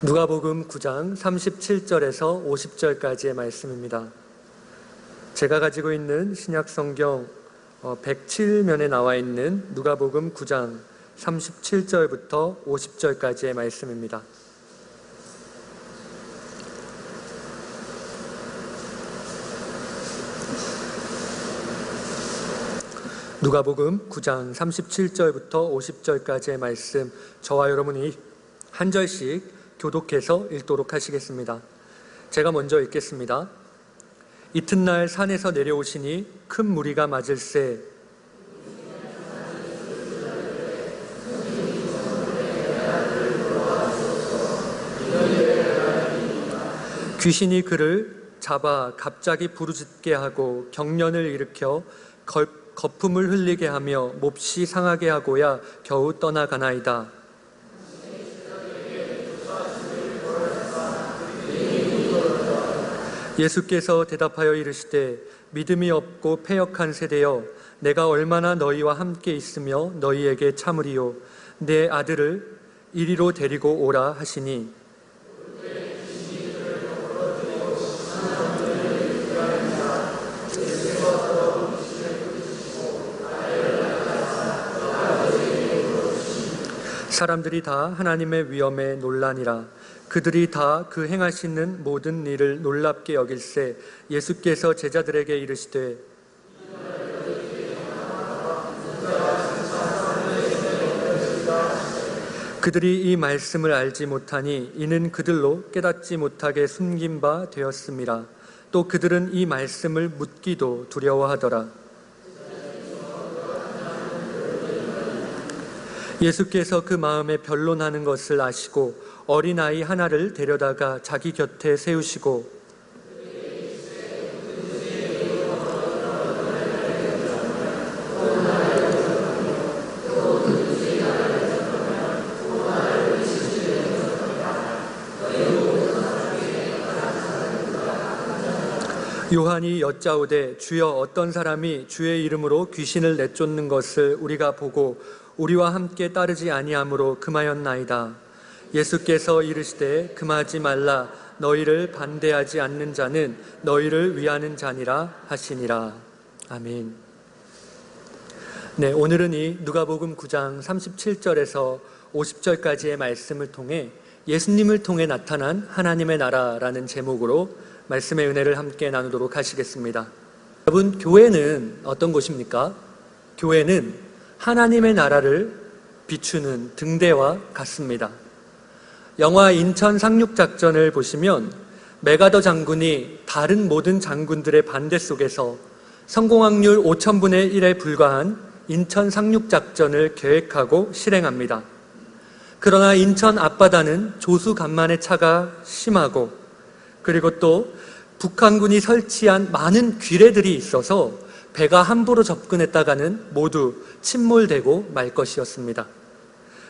누가복음 9장 37절에서 50절까지의 말씀입니다. 제가 가지고 있는 신약성경 107면에 나와 있는 누가복음 9장 37절부터 50절까지의 말씀입니다. 누가복음 9장 37절부터 50절까지의 말씀, 저와 여러분이 한 절씩 교독해서 읽도록 하시겠습니다. 제가 먼저 읽겠습니다. 이튿날 산에서 내려오시니 큰 무리가 맞을세 귀신이 그를 잡아 갑자기 부르짖게 하고 경련을 일으켜 거품을 흘리게 하며 몹시 상하게 하고야 겨우 떠나가나이다. 예수께서 대답하여 이르시되 믿음이 없고 패역한 세대여, 내가 얼마나 너희와 함께 있으며 너희에게 참으리요. 내 아들을 이리로 데리고 오라 하시니 사람들이 다 하나님의 위엄에 놀라니라. 그들이 다 그 행하시는 모든 일을 놀랍게 여길세 예수께서 제자들에게 이르시되 그들이 이 말씀을 알지 못하니 이는 그들로 깨닫지 못하게 숨긴 바 되었음이라. 또 그들은 이 말씀을 묻기도 두려워하더라. 예수께서 그 마음에 변론하는 것을 아시고 어린아이 하나를 데려다가 자기 곁에 세우시고 요한이 여짜오되 주여, 어떤 사람이 주의 이름으로 귀신을 내쫓는 것을 우리가 보고 우리와 함께 따르지 아니하므로 금하였나이다. 예수께서 이르시되 금하지 말라. 너희를 반대하지 않는 자는 너희를 위하는 자니라 하시니라. 아멘. 네, 오늘은 이 누가복음 9장 37절에서 50절까지의 말씀을 통해 예수님을 통해 나타난 하나님의 나라라는 제목으로 말씀의 은혜를 함께 나누도록 하시겠습니다. 여러분, 교회는 어떤 곳입니까? 교회는 하나님의 나라를 비추는 등대와 같습니다. 영화 인천 상륙작전을 보시면 메가더 장군이 다른 모든 장군들의 반대 속에서 성공 확률 5000분의 1에 불과한 인천 상륙작전을 계획하고 실행합니다. 그러나 인천 앞바다는 조수간만의 차가 심하고, 그리고 또 북한군이 설치한 많은 귀뢰들이 있어서 배가 함부로 접근했다가는 모두 침몰되고 말 것이었습니다.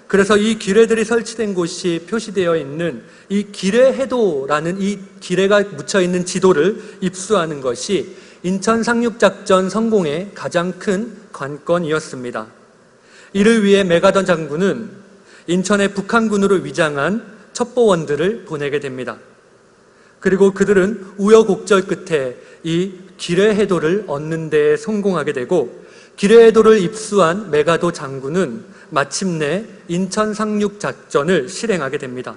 그래서 이 귀뢰들이 설치된 곳이 표시되어 있는 이 귀뢰해도라는 이 귀뢰가 묻혀있는 지도를 입수하는 것이 인천 상륙작전 성공의 가장 큰 관건이었습니다. 이를 위해 메가더 장군은 인천의 북한군으로 위장한 첩보원들을 보내게 됩니다. 그리고 그들은 우여곡절 끝에 이 귀뢰해도를 얻는 데 성공하게 되고, 귀뢰해도를 입수한 메가더 장군은 마침내 인천 상륙작전을 실행하게 됩니다.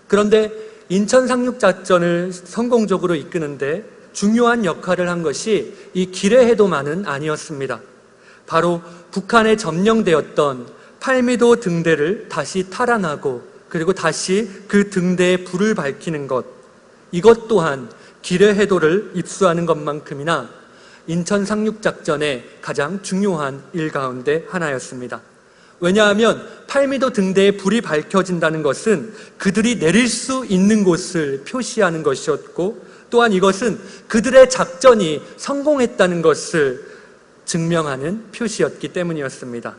그런데 인천 상륙작전을 성공적으로 이끄는데 중요한 역할을 한 것이 이 귀뢰해도만은 아니었습니다. 바로 북한에 점령되었던 팔미도 등대를 다시 탈환하고, 그리고 다시 그 등대에 불을 밝히는 것, 이것 또한 귀뢰해도를 입수하는 것만큼이나 인천 상륙작전의 가장 중요한 일 가운데 하나였습니다. 왜냐하면 팔미도 등대에 불이 밝혀진다는 것은 그들이 내릴 수 있는 곳을 표시하는 것이었고, 또한 이것은 그들의 작전이 성공했다는 것을 증명하는 표시였기 때문이었습니다.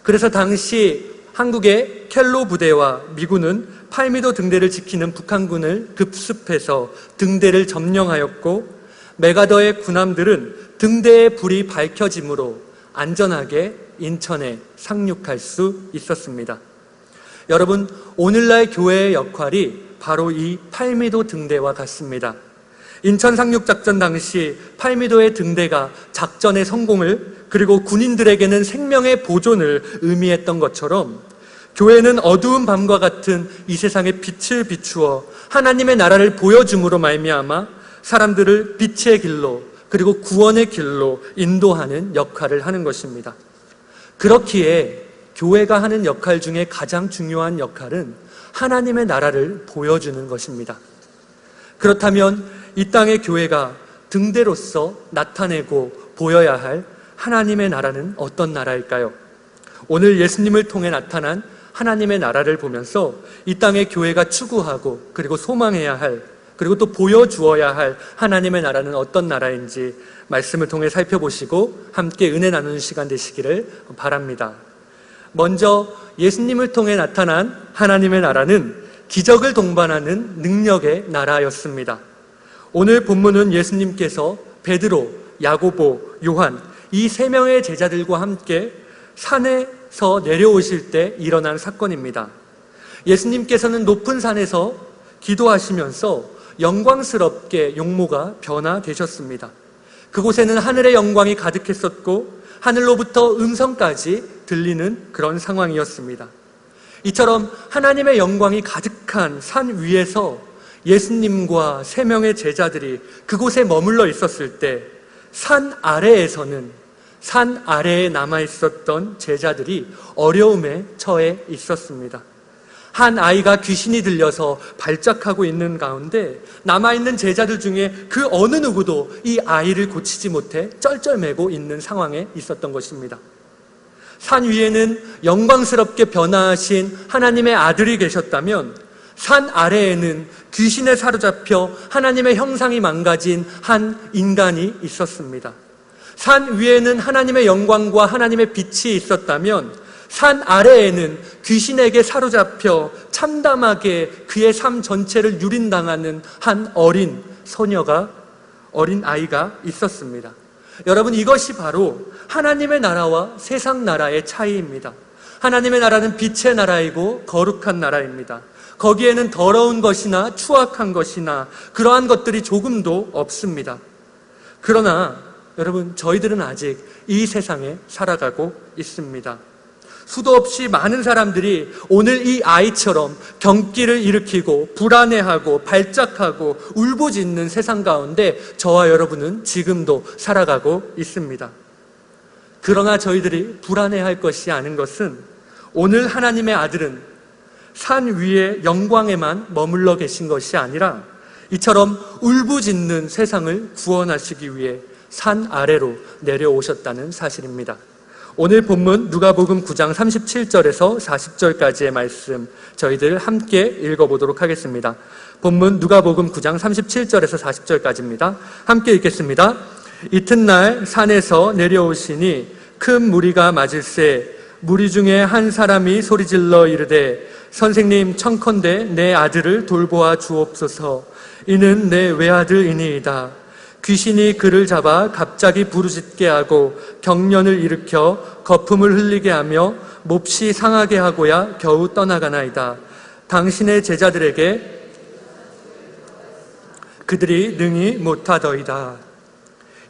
그래서 당시 한국의 켈로 부대와 미군은 팔미도 등대를 지키는 북한군을 급습해서 등대를 점령하였고, 메가더의 군함들은 등대의 불이 밝혀짐으로 안전하게 인천에 상륙할 수 있었습니다. 여러분, 오늘날 교회의 역할이 바로 이 팔미도 등대와 같습니다. 인천 상륙작전 당시 팔미도의 등대가 작전의 성공을, 그리고 군인들에게는 생명의 보존을 의미했던 것처럼 교회는 어두운 밤과 같은 이 세상에 빛을 비추어 하나님의 나라를 보여줌으로 말미암아 사람들을 빛의 길로, 그리고 구원의 길로 인도하는 역할을 하는 것입니다. 그렇기에 교회가 하는 역할 중에 가장 중요한 역할은 하나님의 나라를 보여주는 것입니다. 그렇다면 이 땅의 교회가 등대로서 나타내고 보여야 할 하나님의 나라는 어떤 나라일까요? 오늘 예수님을 통해 나타난 하나님의 나라를 보면서 이 땅의 교회가 추구하고, 그리고 소망해야 할, 그리고 또 보여주어야 할 하나님의 나라는 어떤 나라인지 말씀을 통해 살펴보시고 함께 은혜 나누는 시간 되시기를 바랍니다. 먼저 예수님을 통해 나타난 하나님의 나라는 기적을 동반하는 능력의 나라였습니다. 오늘 본문은 예수님께서 베드로, 야고보, 요한 이 세 명의 제자들과 함께 산에서 내려오실 때 일어난 사건입니다. 예수님께서는 높은 산에서 기도하시면서 영광스럽게 용모가 변화되셨습니다. 그곳에는 하늘의 영광이 가득했었고 하늘로부터 음성까지 들리는 그런 상황이었습니다. 이처럼 하나님의 영광이 가득한 산 위에서 예수님과 세 명의 제자들이 그곳에 머물러 있었을 때 산 아래에서는 산 아래에 남아있었던 제자들이 어려움에 처해 있었습니다. 한 아이가 귀신이 들려서 발작하고 있는 가운데 남아있는 제자들 중에 그 어느 누구도 이 아이를 고치지 못해 쩔쩔매고 있는 상황에 있었던 것입니다. 산 위에는 영광스럽게 변화하신 하나님의 아들이 계셨다면 산 아래에는 귀신에 사로잡혀 하나님의 형상이 망가진 한 인간이 있었습니다. 산 위에는 하나님의 영광과 하나님의 빛이 있었다면 산 아래에는 귀신에게 사로잡혀 참담하게 그의 삶 전체를 유린당하는 한 어린 아이가 있었습니다. 여러분, 이것이 바로 하나님의 나라와 세상 나라의 차이입니다. 하나님의 나라는 빛의 나라이고 거룩한 나라입니다. 거기에는 더러운 것이나 추악한 것이나 그러한 것들이 조금도 없습니다. 그러나 여러분, 저희들은 아직 이 세상에 살아가고 있습니다. 수도 없이 많은 사람들이 오늘 이 아이처럼 경기를 일으키고 불안해하고 발작하고 울부짖는 세상 가운데 저와 여러분은 지금도 살아가고 있습니다. 그러나 저희들이 불안해할 것이 아닌 것은 오늘 하나님의 아들은 산 위의 영광에만 머물러 계신 것이 아니라 이처럼 울부짖는 세상을 구원하시기 위해 산 아래로 내려오셨다는 사실입니다. 오늘 본문 누가복음 9장 37절에서 40절까지의 말씀 저희들 함께 읽어보도록 하겠습니다. 본문 누가복음 9장 37절에서 40절까지입니다. 함께 읽겠습니다. 이튿날 산에서 내려오시니 큰 무리가 맞을새 무리 중에 한 사람이 소리질러 이르되 선생님, 청컨대 내 아들을 돌보아 주옵소서. 이는 내 외아들이니이다. 귀신이 그를 잡아 갑자기 부르짖게 하고 경련을 일으켜 거품을 흘리게 하며 몹시 상하게 하고야 겨우 떠나가나이다. 당신의 제자들에게 그들이 능히 못하더이다.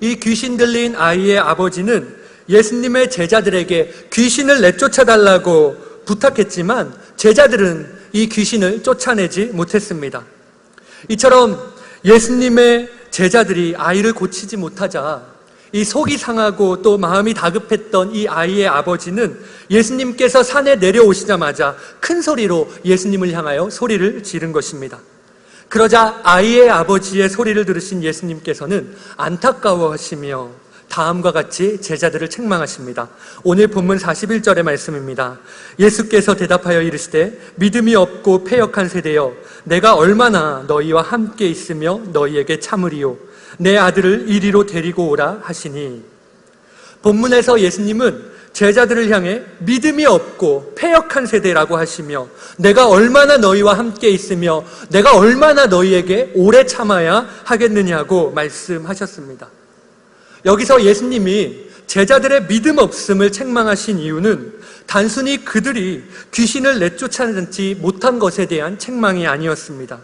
이 귀신 들린 아이의 아버지는 예수님의 제자들에게 귀신을 내쫓아달라고 부탁했지만 제자들은 이 귀신을 쫓아내지 못했습니다. 이처럼 예수님의 제자들이 아이를 고치지 못하자 이 속이 상하고 또 마음이 다급했던 이 아이의 아버지는 예수님께서 산에 내려오시자마자 큰 소리로 예수님을 향하여 소리를 지른 것입니다. 그러자 아이의 아버지의 소리를 들으신 예수님께서는 안타까워하시며 다음과 같이 제자들을 책망하십니다. 오늘 본문 41절의 말씀입니다. 예수께서 대답하여 이르시되 믿음이 없고 패역한 세대여, 내가 얼마나 너희와 함께 있으며 너희에게 참으리요. 내 아들을 이리로 데리고 오라 하시니, 본문에서 예수님은 제자들을 향해 믿음이 없고 패역한 세대라고 하시며 내가 얼마나 너희와 함께 있으며 내가 얼마나 너희에게 오래 참아야 하겠느냐고 말씀하셨습니다. 여기서 예수님이 제자들의 믿음 없음을 책망하신 이유는 단순히 그들이 귀신을 내쫓아내지 못한 것에 대한 책망이 아니었습니다.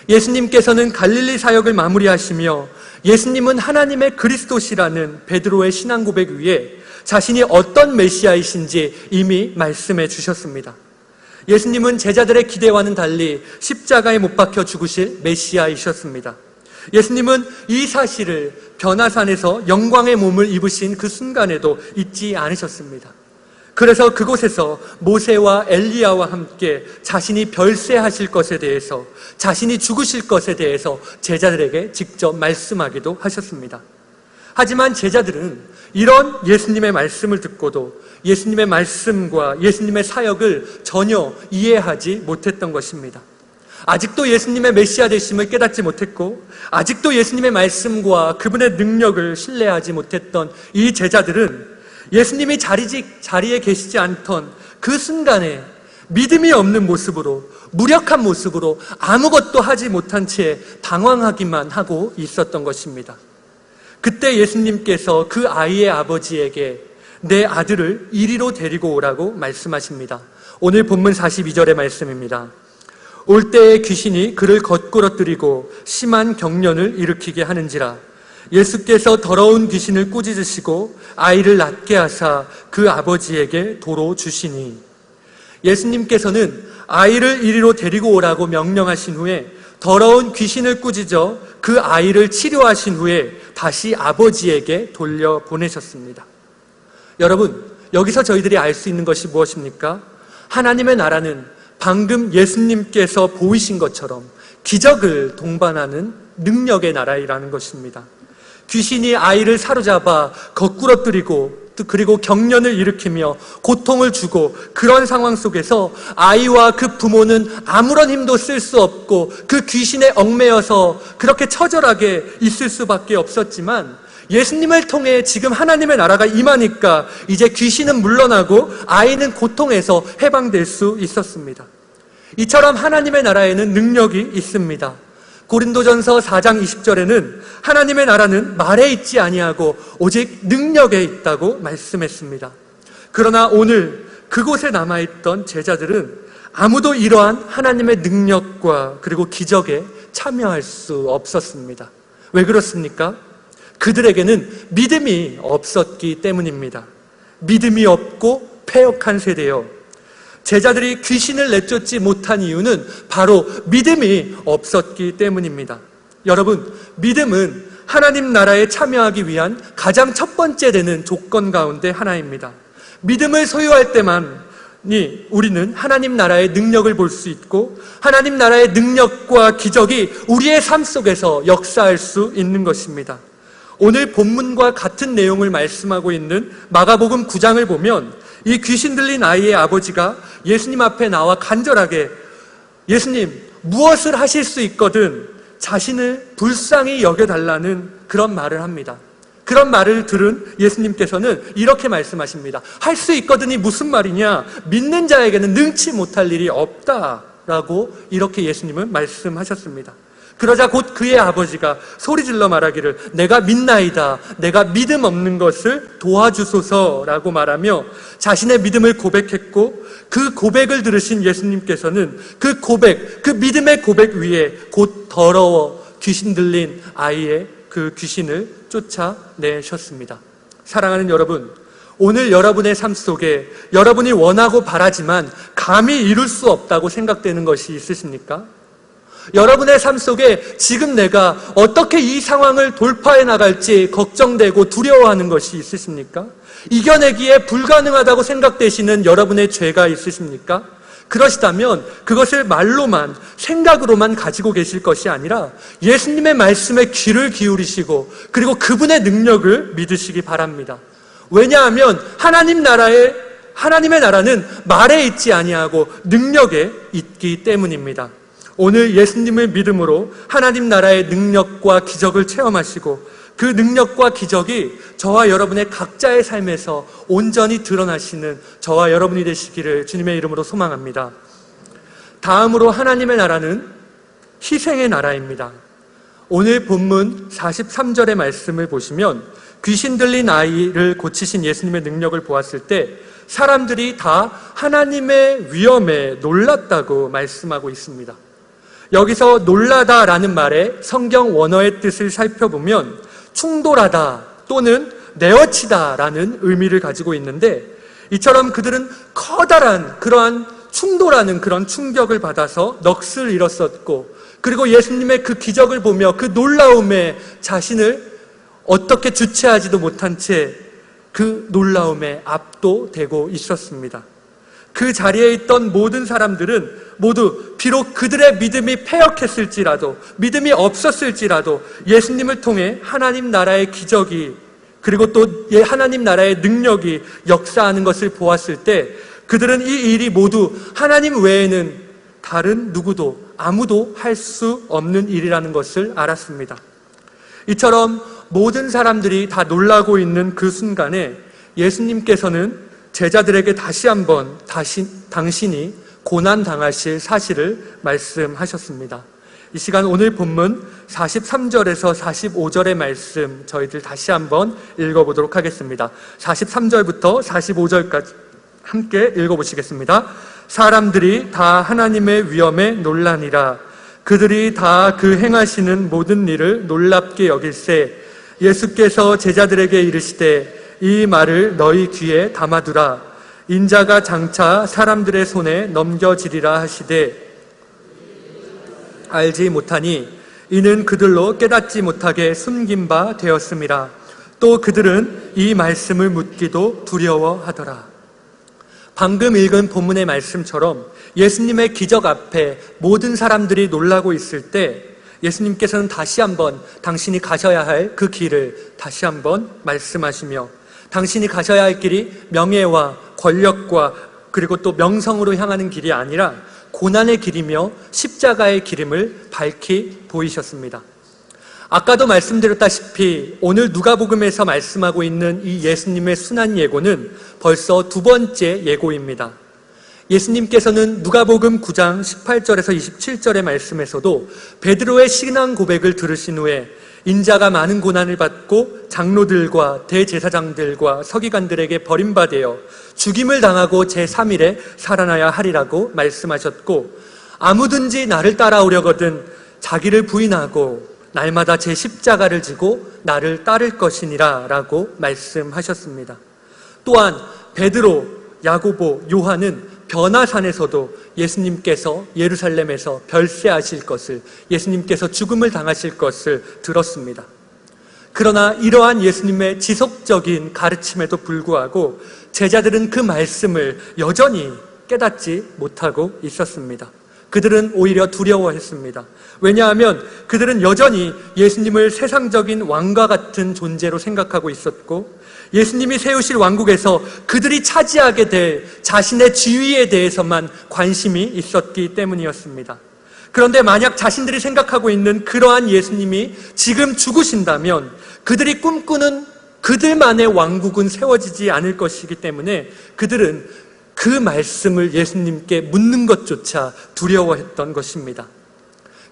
예수님께서는 갈릴리 사역을 마무리하시며 예수님은 하나님의 그리스도시라는 베드로의 신앙 고백 위에 자신이 어떤 메시아이신지 이미 말씀해 주셨습니다. 예수님은 제자들의 기대와는 달리 십자가에 못 박혀 죽으실 메시아이셨습니다. 예수님은 이 사실을 변화산에서 영광의 몸을 입으신 그 순간에도 잊지 않으셨습니다. 그래서 그곳에서 모세와 엘리야와 함께 자신이 별세하실 것에 대해서, 자신이 죽으실 것에 대해서 제자들에게 직접 말씀하기도 하셨습니다. 하지만 제자들은 이런 예수님의 말씀을 듣고도 예수님의 말씀과 예수님의 사역을 전혀 이해하지 못했던 것입니다. 아직도 예수님의 메시아 되심을 깨닫지 못했고, 아직도 예수님의 말씀과 그분의 능력을 신뢰하지 못했던 이 제자들은 예수님이 자리에 계시지 않던 그 순간에 믿음이 없는 모습으로, 무력한 모습으로 아무것도 하지 못한 채 방황하기만 하고 있었던 것입니다. 그때 예수님께서 그 아이의 아버지에게 내 아들을 이리로 데리고 오라고 말씀하십니다. 오늘 본문 42절의 말씀입니다. 올 때에 귀신이 그를 거꾸러뜨리고 심한 경련을 일으키게 하는지라. 예수께서 더러운 귀신을 꾸짖으시고 아이를 낫게 하사 그 아버지에게 도로 주시니. 예수님께서는 아이를 이리로 데리고 오라고 명령하신 후에 더러운 귀신을 꾸짖어 그 아이를 치료하신 후에 다시 아버지에게 돌려보내셨습니다. 여러분, 여기서 저희들이 알 수 있는 것이 무엇입니까? 하나님의 나라는 방금 예수님께서 보이신 것처럼 기적을 동반하는 능력의 나라이라는 것입니다. 귀신이 아이를 사로잡아 거꾸러뜨리고 그리고 경련을 일으키며 고통을 주고, 그런 상황 속에서 아이와 그 부모는 아무런 힘도 쓸 수 없고 그 귀신에 얽매여서 그렇게 처절하게 있을 수밖에 없었지만, 예수님을 통해 지금 하나님의 나라가 임하니까 이제 귀신은 물러나고 아이는 고통에서 해방될 수 있었습니다. 이처럼 하나님의 나라에는 능력이 있습니다. 고린도전서 4장 20절에는 하나님의 나라는 말에 있지 아니하고 오직 능력에 있다고 말씀했습니다. 그러나 오늘 그곳에 남아있던 제자들은 아무도 이러한 하나님의 능력과 그리고 기적에 참여할 수 없었습니다. 왜 그렇습니까? 그들에게는 믿음이 없었기 때문입니다. 믿음이 없고 패역한 세대요. 제자들이 귀신을 내쫓지 못한 이유는 바로 믿음이 없었기 때문입니다. 여러분, 믿음은 하나님 나라에 참여하기 위한 가장 첫 번째 되는 조건 가운데 하나입니다. 믿음을 소유할 때만이 우리는 하나님 나라의 능력을 볼 수 있고, 하나님 나라의 능력과 기적이 우리의 삶 속에서 역사할 수 있는 것입니다. 오늘 본문과 같은 내용을 말씀하고 있는 마가복음 9장을 보면 이 귀신 들린 아이의 아버지가 예수님 앞에 나와 간절하게, 예수님, 무엇을 하실 수 있거든 자신을 불쌍히 여겨달라는 그런 말을 합니다. 그런 말을 들은 예수님께서는 이렇게 말씀하십니다. 할 수 있거든이 무슨 말이냐? 믿는 자에게는 능치 못할 일이 없다라고 이렇게 예수님은 말씀하셨습니다. 그러자 곧 그의 아버지가 소리질러 말하기를 내가 믿나이다, 내가 믿음 없는 것을 도와주소서라고 말하며 자신의 믿음을 고백했고, 그 고백을 들으신 예수님께서는 그 고백, 그 믿음의 고백 위에 곧 더러워 귀신 들린 아이의 그 귀신을 쫓아내셨습니다. 사랑하는 여러분, 오늘 여러분의 삶 속에 여러분이 원하고 바라지만 감히 이룰 수 없다고 생각되는 것이 있으십니까? 여러분의 삶 속에 지금 내가 어떻게 이 상황을 돌파해 나갈지 걱정되고 두려워하는 것이 있으십니까? 이겨내기에 불가능하다고 생각되시는 여러분의 죄가 있으십니까? 그러시다면 그것을 말로만, 생각으로만 가지고 계실 것이 아니라 예수님의 말씀에 귀를 기울이시고 그리고 그분의 능력을 믿으시기 바랍니다. 왜냐하면 하나님의 나라는 말에 있지 아니하고 능력에 있기 때문입니다. 오늘 예수님을 믿음으로 하나님 나라의 능력과 기적을 체험하시고 그 능력과 기적이 저와 여러분의 각자의 삶에서 온전히 드러나시는 저와 여러분이 되시기를 주님의 이름으로 소망합니다. 다음으로 하나님의 나라는 희생의 나라입니다. 오늘 본문 43절의 말씀을 보시면 귀신 들린 아이를 고치신 예수님의 능력을 보았을 때 사람들이 다 하나님의 위엄에 놀랐다고 말씀하고 있습니다. 여기서 놀라다라는 말의 성경 원어의 뜻을 살펴보면 충돌하다 또는 내어치다라는 의미를 가지고 있는데, 이처럼 그들은 커다란 그러한 충돌하는 그런 충격을 받아서 넋을 잃었었고, 그리고 예수님의 그 기적을 보며 그 놀라움에 자신을 어떻게 주체하지도 못한 채 그 놀라움에 압도되고 있었습니다. 그 자리에 있던 모든 사람들은 모두 비록 그들의 믿음이 패역했을지라도, 믿음이 없었을지라도 예수님을 통해 하나님 나라의 기적이, 그리고 또 하나님 나라의 능력이 역사하는 것을 보았을 때 그들은 이 일이 모두 하나님 외에는 다른 누구도, 아무도 할 수 없는 일이라는 것을 알았습니다. 이처럼 모든 사람들이 다 놀라고 있는 그 순간에 예수님께서는 제자들에게 다시 한번 당신이 고난당하실 사실을 말씀하셨습니다. 이 시간 오늘 본문 43절에서 45절의 말씀 저희들 다시 한번 읽어보도록 하겠습니다. 43절부터 45절까지 함께 읽어보시겠습니다. 사람들이 다 하나님의 위엄에 놀라니라. 그들이 다 그 행하시는 모든 일을 놀랍게 여길세 예수께서 제자들에게 이르시되 이 말을 너희 귀에 담아두라. 인자가 장차 사람들의 손에 넘겨지리라 하시되 알지 못하니 이는 그들로 깨닫지 못하게 숨긴 바 되었음이라. 또 그들은 이 말씀을 묻기도 두려워하더라. 방금 읽은 본문의 말씀처럼 예수님의 기적 앞에 모든 사람들이 놀라고 있을 때 예수님께서는 다시 한번 당신이 가셔야 할 그 길을 다시 한번 말씀하시며, 당신이 가셔야 할 길이 명예와 권력과 그리고 또 명성으로 향하는 길이 아니라 고난의 길이며 십자가의 길임을 밝히 보이셨습니다. 아까도 말씀드렸다시피 오늘 누가복음에서 말씀하고 있는 이 예수님의 순환 예고는 벌써 두 번째 예고입니다. 예수님께서는 누가복음 9장 18절에서 27절의 말씀에서도 베드로의 신앙 고백을 들으신 후에 인자가 많은 고난을 받고 장로들과 대제사장들과 서기관들에게 버림받아 죽임을 당하고 제3일에 살아나야 하리라고 말씀하셨고, 아무든지 나를 따라오려거든 자기를 부인하고 날마다 제 십자가를 지고 나를 따를 것이니라 라고 말씀하셨습니다. 또한 베드로, 야고보, 요한은 변화산에서도 예수님께서 예루살렘에서 별세하실 것을, 예수님께서 죽음을 당하실 것을 들었습니다. 그러나 이러한 예수님의 지속적인 가르침에도 불구하고 제자들은 그 말씀을 여전히 깨닫지 못하고 있었습니다. 그들은 오히려 두려워했습니다. 왜냐하면 그들은 여전히 예수님을 세상적인 왕과 같은 존재로 생각하고 있었고, 예수님이 세우실 왕국에서 그들이 차지하게 될 자신의 지위에 대해서만 관심이 있었기 때문이었습니다. 그런데 만약 자신들이 생각하고 있는 그러한 예수님이 지금 죽으신다면 그들이 꿈꾸는 그들만의 왕국은 세워지지 않을 것이기 때문에 그들은 그 말씀을 예수님께 묻는 것조차 두려워했던 것입니다.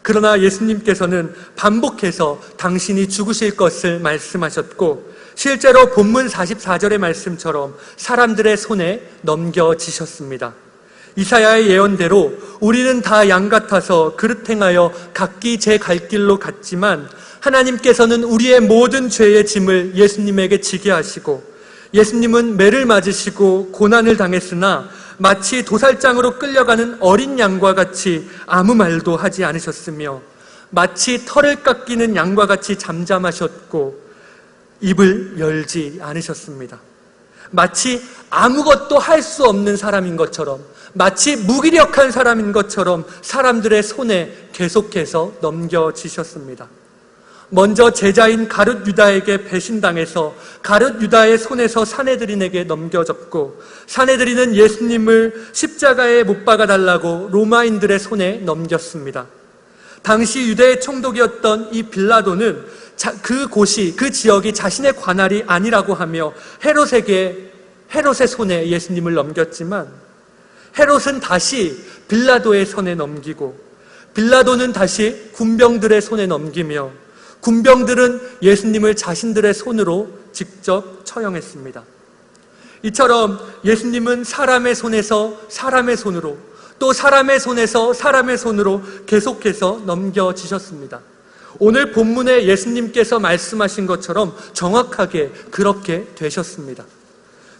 그러나 예수님께서는 반복해서 당신이 죽으실 것을 말씀하셨고, 실제로 본문 44절의 말씀처럼 사람들의 손에 넘겨지셨습니다. 이사야의 예언대로 우리는 다 양 같아서 그릇 행하여 각기 제 갈 길로 갔지만 하나님께서는 우리의 모든 죄의 짐을 예수님에게 지게 하시고, 예수님은 매를 맞으시고 고난을 당했으나 마치 도살장으로 끌려가는 어린 양과 같이 아무 말도 하지 않으셨으며, 마치 털을 깎이는 양과 같이 잠잠하셨고 입을 열지 않으셨습니다. 마치 아무것도 할 수 없는 사람인 것처럼, 마치 무기력한 사람인 것처럼 사람들의 손에 계속해서 넘겨지셨습니다. 먼저 제자인 가룟 유다에게 배신당해서 가룟 유다의 손에서 사내들인에게 넘겨졌고, 사내들인은 예수님을 십자가에 못 박아달라고 로마인들의 손에 넘겼습니다. 당시 유대의 총독이었던 이 빌라도는 그 지역이 자신의 관할이 아니라고 하며 헤롯의 손에 예수님을 넘겼지만, 헤롯은 다시 빌라도의 손에 넘기고, 빌라도는 다시 군병들의 손에 넘기며, 군병들은 예수님을 자신들의 손으로 직접 처형했습니다. 이처럼 예수님은 사람의 손에서 사람의 손으로, 또 사람의 손에서 사람의 손으로 계속해서 넘겨지셨습니다. 오늘 본문에 예수님께서 말씀하신 것처럼 정확하게 그렇게 되셨습니다.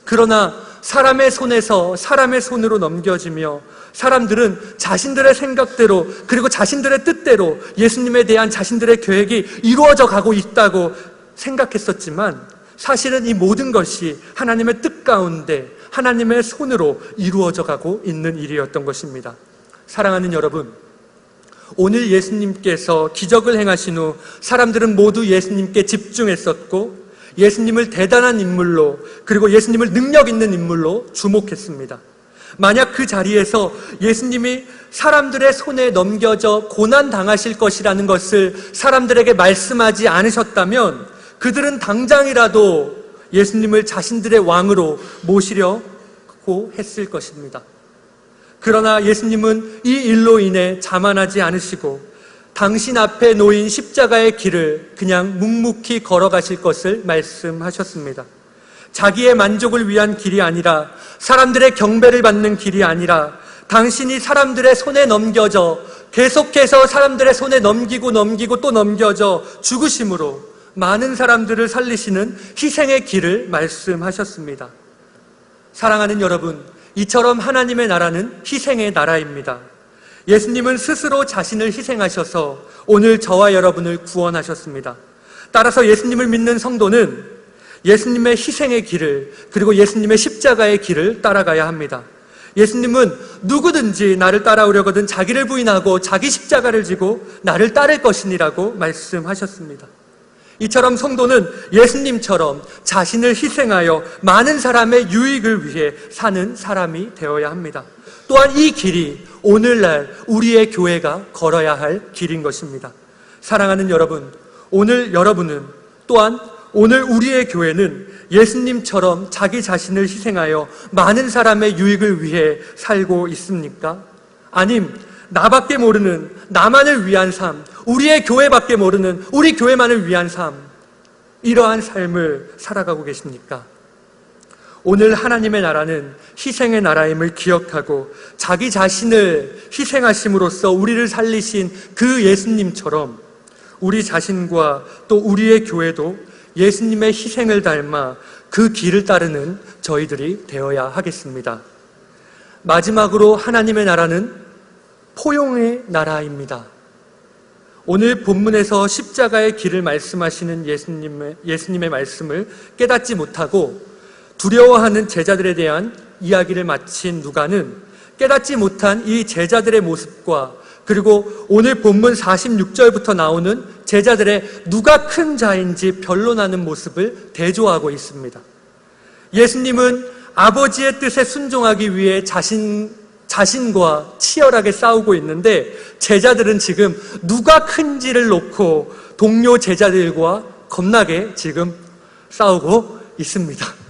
그러나 사람의 손에서 사람의 손으로 넘겨지며 사람들은 자신들의 생각대로, 그리고 자신들의 뜻대로 예수님에 대한 자신들의 계획이 이루어져 가고 있다고 생각했었지만, 사실은 이 모든 것이 하나님의 뜻 가운데 하나님의 손으로 이루어져 가고 있는 일이었던 것입니다. 사랑하는 여러분, 오늘 예수님께서 기적을 행하신 후 사람들은 모두 예수님께 집중했었고, 예수님을 대단한 인물로, 그리고 예수님을 능력 있는 인물로 주목했습니다. 만약 그 자리에서 예수님이 사람들의 손에 넘겨져 고난당하실 것이라는 것을 사람들에게 말씀하지 않으셨다면 그들은 당장이라도 예수님을 자신들의 왕으로 모시려고 했을 것입니다. 그러나 예수님은 이 일로 인해 자만하지 않으시고 당신 앞에 놓인 십자가의 길을 그냥 묵묵히 걸어가실 것을 말씀하셨습니다. 자기의 만족을 위한 길이 아니라, 사람들의 경배를 받는 길이 아니라, 당신이 사람들의 손에 넘겨져 계속해서 사람들의 손에 넘기고 또 넘겨져 죽으심으로 많은 사람들을 살리시는 희생의 길을 말씀하셨습니다. 사랑하는 여러분, 이처럼 하나님의 나라는 희생의 나라입니다. 예수님은 스스로 자신을 희생하셔서 오늘 저와 여러분을 구원하셨습니다. 따라서 예수님을 믿는 성도는 예수님의 희생의 길을, 그리고 예수님의 십자가의 길을 따라가야 합니다. 예수님은 누구든지 나를 따라오려거든 자기를 부인하고 자기 십자가를 지고 나를 따를 것이니라고 말씀하셨습니다. 이처럼 성도는 예수님처럼 자신을 희생하여 많은 사람의 유익을 위해 사는 사람이 되어야 합니다. 또한 이 길이 오늘날 우리의 교회가 걸어야 할 길인 것입니다. 사랑하는 여러분, 오늘 여러분은, 또한 오늘 우리의 교회는 예수님처럼 자기 자신을 희생하여 많은 사람의 유익을 위해 살고 있습니까? 아님 나밖에 모르는, 나만을 위한 삶, 우리의 교회밖에 모르는 우리 교회만을 위한 삶, 이러한 삶을 살아가고 계십니까? 오늘 하나님의 나라는 희생의 나라임을 기억하고 자기 자신을 희생하심으로써 우리를 살리신 그 예수님처럼 우리 자신과 또 우리의 교회도 예수님의 희생을 닮아 그 길을 따르는 저희들이 되어야 하겠습니다. 마지막으로 하나님의 나라는 포용의 나라입니다. 오늘 본문에서 십자가의 길을 말씀하시는 예수님의 말씀을 깨닫지 못하고 두려워하는 제자들에 대한 이야기를 마친 누가는 깨닫지 못한 이 제자들의 모습과, 그리고 오늘 본문 46절부터 나오는 제자들의 누가 큰 자인지 변론하는 모습을 대조하고 있습니다. 예수님은 아버지의 뜻에 순종하기 위해 자신과 치열하게 싸우고 있는데, 제자들은 지금 누가 큰지를 놓고 동료 제자들과 겁나게 지금 싸우고 있습니다.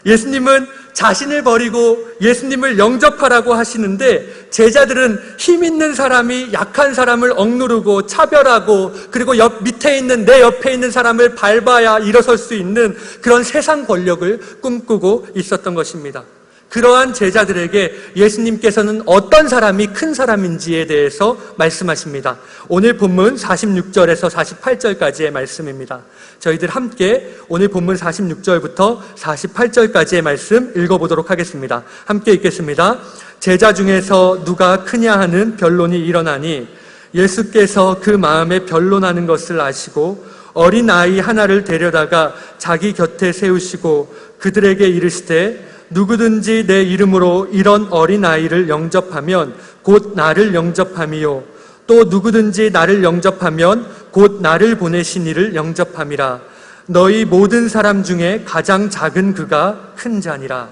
예수님은 자신을 버리고 예수님을 영접하라고 하시는데, 제자들은 힘 있는 사람이 약한 사람을 억누르고 차별하고, 그리고 밑에 있는, 내 옆에 있는 사람을 밟아야 일어설 수 있는 그런 세상 권력을 꿈꾸고 있었던 것입니다. 그러한 제자들에게 예수님께서는 어떤 사람이 큰 사람인지에 대해서 말씀하십니다. 오늘 본문 46절에서 48절까지의 말씀입니다. 저희들 함께 오늘 본문 46절부터 48절까지의 말씀 읽어보도록 하겠습니다. 함께 읽겠습니다. 제자 중에서 누가 크냐 하는 변론이 일어나니 예수께서 그 마음에 변론하는 것을 아시고 어린 아이 하나를 데려다가 자기 곁에 세우시고 그들에게 이르시되 누구든지 내 이름으로 이런 어린 아이를 영접하면 곧 나를 영접함이요 또 누구든지 나를 영접하면 곧 나를 보내신 이를 영접함이라. 너희 모든 사람 중에 가장 작은 그가 큰 자니라.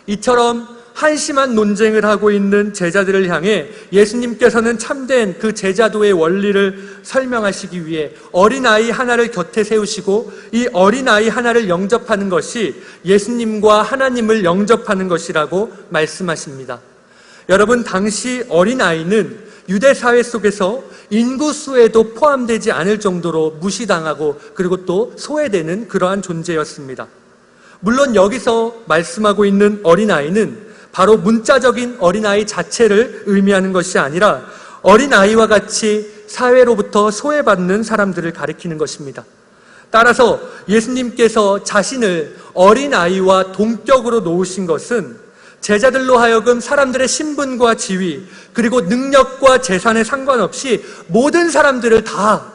이처럼 한심한 논쟁을 하고 있는 제자들을 향해 예수님께서는 참된 그 제자도의 원리를 설명하시기 위해 어린아이 하나를 곁에 세우시고 이 어린아이 하나를 영접하는 것이 예수님과 하나님을 영접하는 것이라고 말씀하십니다. 여러분, 당시 어린아이는 유대 사회 속에서 인구수에도 포함되지 않을 정도로 무시당하고 그리고 또 소외되는 그러한 존재였습니다. 물론 여기서 말씀하고 있는 어린아이는 바로 문자적인 어린아이 자체를 의미하는 것이 아니라 어린아이와 같이 사회로부터 소외받는 사람들을 가리키는 것입니다. 따라서 예수님께서 자신을 어린아이와 동격으로 놓으신 것은 제자들로 하여금 사람들의 신분과 지위 그리고 능력과 재산에 상관없이 모든 사람들을 다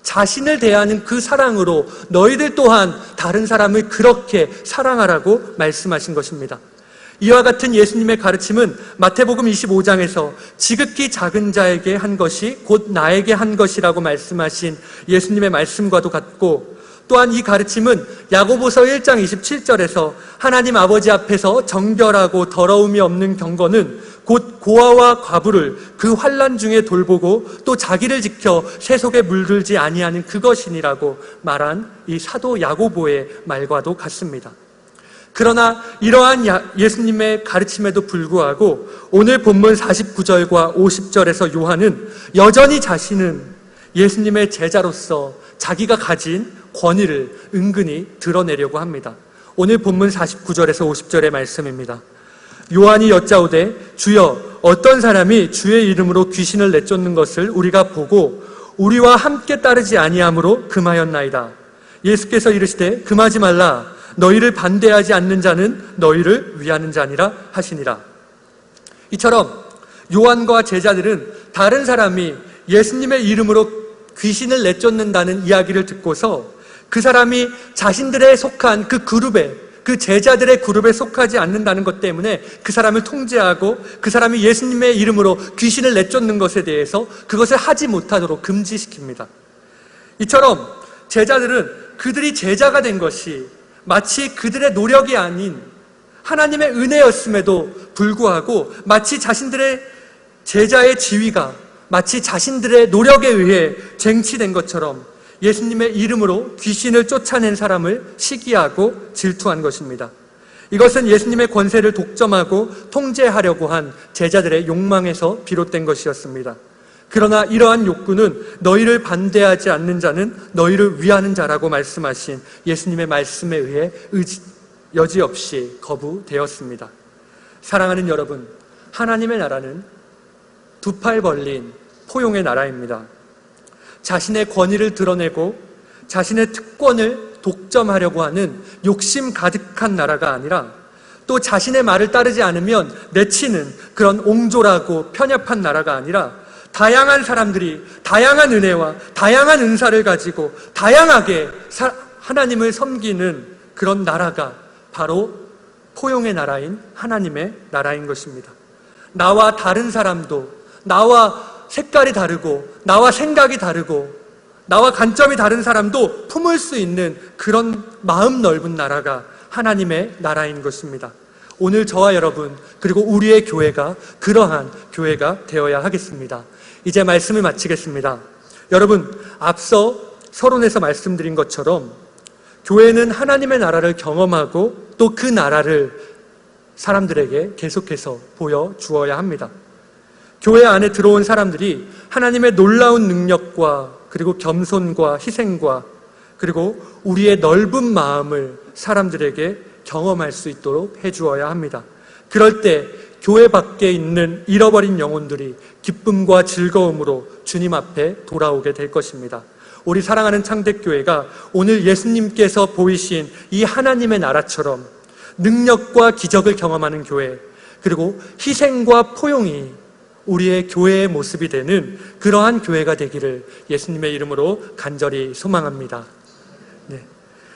자신을 대하는 그 사랑으로 너희들 또한 다른 사람을 그렇게 사랑하라고 말씀하신 것입니다. 이와 같은 예수님의 가르침은 마태복음 25장에서 지극히 작은 자에게 한 것이 곧 나에게 한 것이라고 말씀하신 예수님의 말씀과도 같고, 또한 이 가르침은 야고보서 1장 27절에서 하나님 아버지 앞에서 정결하고 더러움이 없는 경건은 곧 고아와 과부를 그 환난 중에 돌보고 또 자기를 지켜 세속에 물들지 아니하는 그것이니라고 말한 이 사도 야고보의 말과도 같습니다. 그러나 이러한 예수님의 가르침에도 불구하고 오늘 본문 49절과 50절에서 요한은 여전히 자신은 예수님의 제자로서 자기가 가진 권위를 은근히 드러내려고 합니다. 오늘 본문 49절에서 50절의 말씀입니다. 요한이 여짜오되 주여 어떤 사람이 주의 이름으로 귀신을 내쫓는 것을 우리가 보고 우리와 함께 따르지 아니함으로 금하였나이다. 예수께서 이르시되 금하지 말라. 너희를 반대하지 않는 자는 너희를 위하는 자니라 하시니라. 이처럼 요한과 제자들은 다른 사람이 예수님의 이름으로 귀신을 내쫓는다는 이야기를 듣고서 그 사람이 자신들에 속한 그 그룹에, 그 제자들의 그룹에 속하지 않는다는 것 때문에 그 사람을 통제하고 그 사람이 예수님의 이름으로 귀신을 내쫓는 것에 대해서 그것을 하지 못하도록 금지시킵니다. 이처럼 제자들은 그들이 제자가 된 것이 마치 그들의 노력이 아닌 하나님의 은혜였음에도 불구하고 마치 자신들의 제자의 지위가 마치 자신들의 노력에 의해 쟁취된 것처럼 예수님의 이름으로 귀신을 쫓아낸 사람을 시기하고 질투한 것입니다. 이것은 예수님의 권세를 독점하고 통제하려고 한 제자들의 욕망에서 비롯된 것이었습니다. 그러나 이러한 욕구는 너희를 반대하지 않는 자는 너희를 위하는 자라고 말씀하신 예수님의 말씀에 의해 여지없이 거부되었습니다. 사랑하는 여러분, 하나님의 나라는 두 팔 벌린 포용의 나라입니다. 자신의 권위를 드러내고 자신의 특권을 독점하려고 하는 욕심 가득한 나라가 아니라 또 자신의 말을 따르지 않으면 내치는 그런 옹졸하고 편협한 나라가 아니라 다양한 사람들이 다양한 은혜와 다양한 은사를 가지고 다양하게 하나님을 섬기는 그런 나라가 바로 포용의 나라인 하나님의 나라인 것입니다. 나와 다른 사람도, 나와 색깔이 다르고 나와 생각이 다르고 나와 관점이 다른 사람도 품을 수 있는 그런 마음 넓은 나라가 하나님의 나라인 것입니다. 오늘 저와 여러분 그리고 우리의 교회가 그러한 교회가 되어야 하겠습니다. 이제 말씀을 마치겠습니다. 여러분, 앞서 서론에서 말씀드린 것처럼 교회는 하나님의 나라를 경험하고 또 그 나라를 사람들에게 계속해서 보여주어야 합니다. 교회 안에 들어온 사람들이 하나님의 놀라운 능력과 그리고 겸손과 희생과 그리고 우리의 넓은 마음을 사람들에게 경험할 수 있도록 해주어야 합니다. 그럴 때 교회 밖에 있는 잃어버린 영혼들이 기쁨과 즐거움으로 주님 앞에 돌아오게 될 것입니다. 우리 사랑하는 창대교회가 오늘 예수님께서 보이신 이 하나님의 나라처럼 능력과 기적을 경험하는 교회, 그리고 희생과 포용이 우리의 교회의 모습이 되는 그러한 교회가 되기를 예수님의 이름으로 간절히 소망합니다. 네.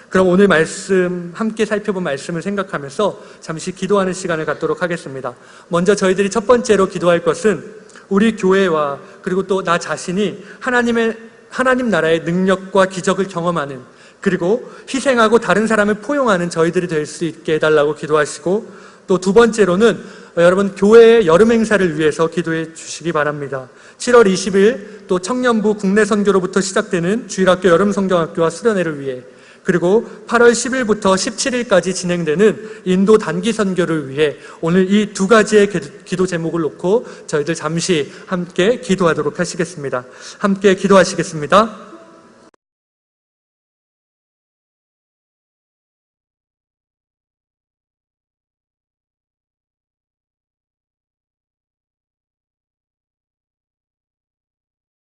그럼 오늘 말씀, 함께 살펴본 말씀을 생각하면서 잠시 기도하는 시간을 갖도록 하겠습니다. 먼저 저희들이 첫 번째로 기도할 것은 우리 교회와 그리고 또 나 자신이 하나님 나라의 능력과 기적을 경험하는, 그리고 희생하고 다른 사람을 포용하는 저희들이 될 수 있게 해달라고 기도하시고, 또 두 번째로는 여러분 교회의 여름 행사를 위해서 기도해 주시기 바랍니다. 7월 20일 또 청년부 국내 선교로부터 시작되는 주일학교 여름성경학교와 수련회를 위해, 그리고 8월 10일부터 17일까지 진행되는 인도 단기 선교를 위해 오늘 이 두 가지의 기도 제목을 놓고 저희들 잠시 함께 기도하도록 하시겠습니다. 함께 기도하시겠습니다.